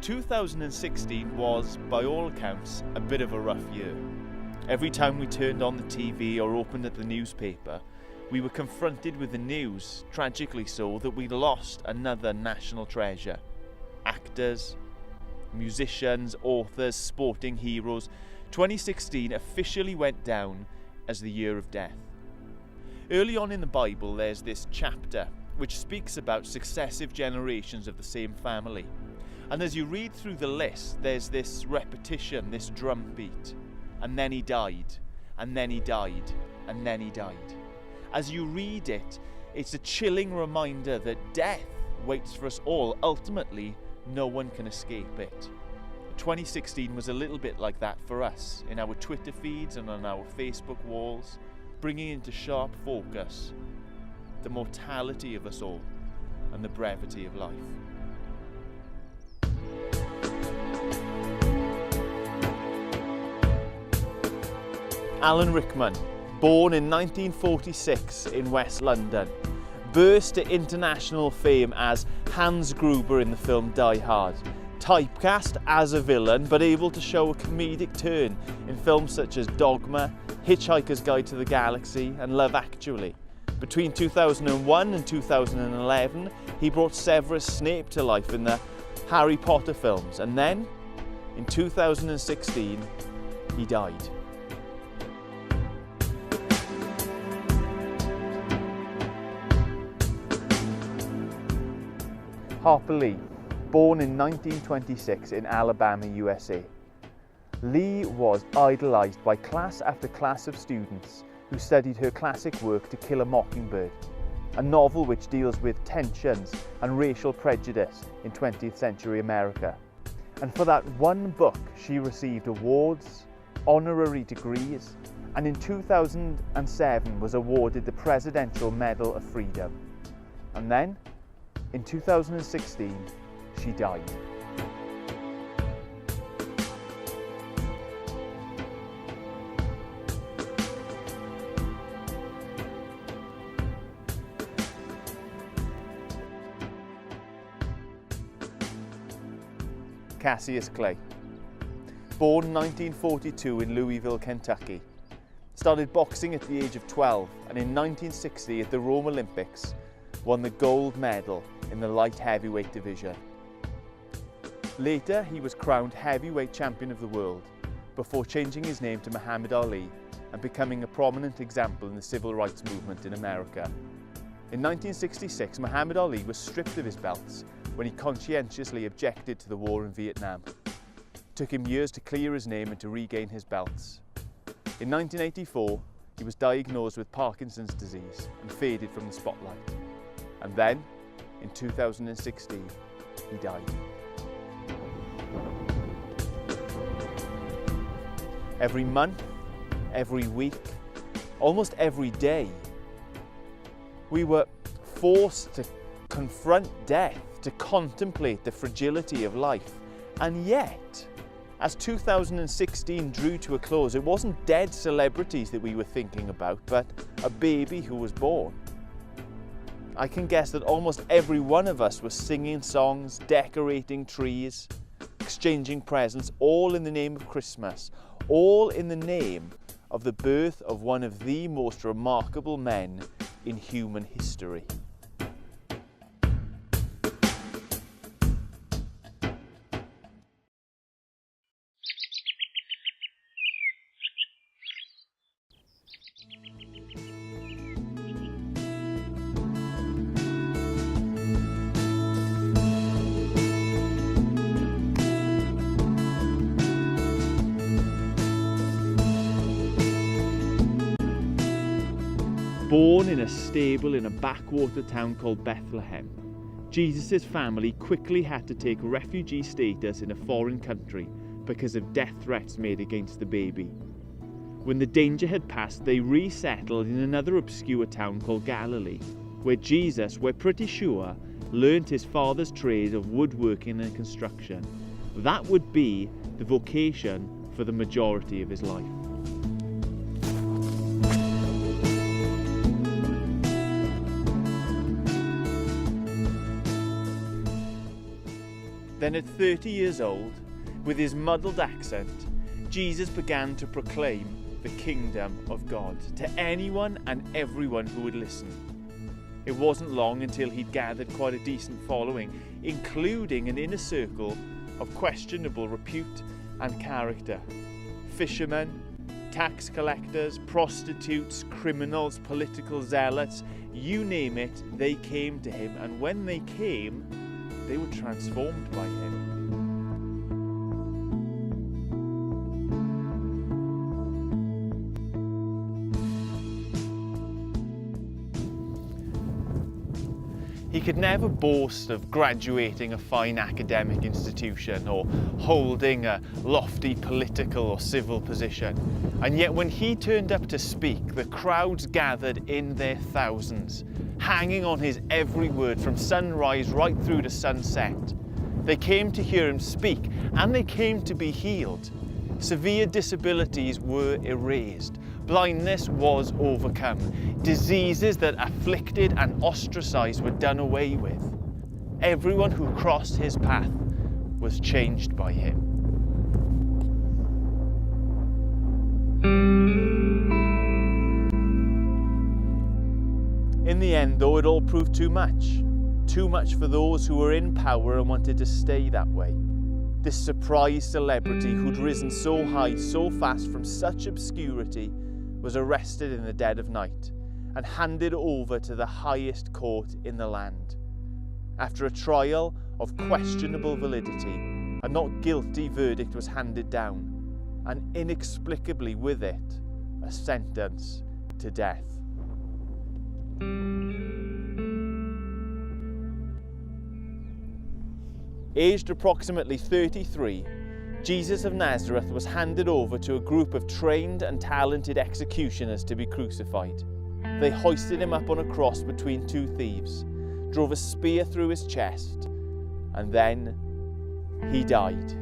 2016 was, by all accounts, a bit of a rough year. Every time we turned on the TV or opened up the newspaper, we were confronted with the news, tragically so, that we'd lost another national treasure. Actors, musicians, authors, sporting heroes. 2016 officially went down as the year of death. Early on in the Bible, there's this chapter which speaks about successive generations of the same family. And as you read through the list, there's this repetition, this drumbeat. And then he died, and then he died, and then he died. As you read it, it's a chilling reminder that death waits for us all. Ultimately, no one can escape it. 2016 was a little bit like that for us, in our Twitter feeds and on our Facebook walls, bringing into sharp focus the mortality of us all and the brevity of life. Alan Rickman, born in 1946 in West London, burst to international fame as Hans Gruber in the film Die Hard. Typecast as a villain, but able to show a comedic turn in films such as Dogma, Hitchhiker's Guide to the Galaxy and Love Actually. Between 2001 and 2011, he brought Severus Snape to life in the Harry Potter films, and then, in 2016, he died. Harper Lee, born in 1926 in Alabama, USA. Lee was idolised by class after class of students who studied her classic work To Kill a Mockingbird, a novel which deals with tensions and racial prejudice in 20th century America. And for that one book, she received awards, honorary degrees, and in 2007 was awarded the Presidential Medal of Freedom. And then, in 2016, she died. Cassius Clay, born 1942 in Louisville, Kentucky, started boxing at the age of 12 and in 1960 at the Rome Olympics won the gold medal in the light heavyweight division. Later, he was crowned heavyweight champion of the world before changing his name to Muhammad Ali and becoming a prominent example in the civil rights movement in America. In 1966, Muhammad Ali was stripped of his belts when he conscientiously objected to the war in Vietnam. It took him years to clear his name and to regain his belts. In 1984, he was diagnosed with Parkinson's disease and faded from the spotlight. And then, in 2016, he died. Every month, every week, almost every day, we were forced to confront death, to contemplate the fragility of life. And yet, as 2016 drew to a close, it wasn't dead celebrities that we were thinking about, but a baby who was born. I can guess that almost every one of us was singing songs, decorating trees, exchanging presents, all in the name of Christmas, all in the name of the birth of one of the most remarkable men in human history. Born in a stable in a backwater town called Bethlehem, Jesus' family quickly had to take refugee status in a foreign country because of death threats made against the baby. When the danger had passed, they resettled in another obscure town called Galilee, where Jesus, we're pretty sure, learnt his father's trade of woodworking and construction. That would be the vocation for the majority of his life. Then at 30 years old, with his muddled accent, Jesus began to proclaim the kingdom of God to anyone and everyone who would listen. It wasn't long until he'd gathered quite a decent following, including an inner circle of questionable repute and character. Fishermen, tax collectors, prostitutes, criminals, political zealots, you name it, they came to him, and when they came, they were transformed by him. He could never boast of graduating a fine academic institution or holding a lofty political or civil position. And yet when he turned up to speak, the crowds gathered in their thousands, hanging on his every word from sunrise right through to sunset. They came to hear him speak, and they came to be healed. Severe disabilities were erased. Blindness was overcome. Diseases that afflicted and ostracized were done away with. Everyone who crossed his path was changed by him. In the end, though, it all proved too much. Too much for those who were in power and wanted to stay that way. This surprise celebrity who'd risen so high, so fast from such obscurity, was arrested in the dead of night and handed over to the highest court in the land. After a trial of questionable validity, a not guilty verdict was handed down, and inexplicably with it, a sentence to death. Aged approximately 33, Jesus of Nazareth was handed over to a group of trained and talented executioners to be crucified. They hoisted him up on a cross between two thieves, drove a spear through his chest, and then he died.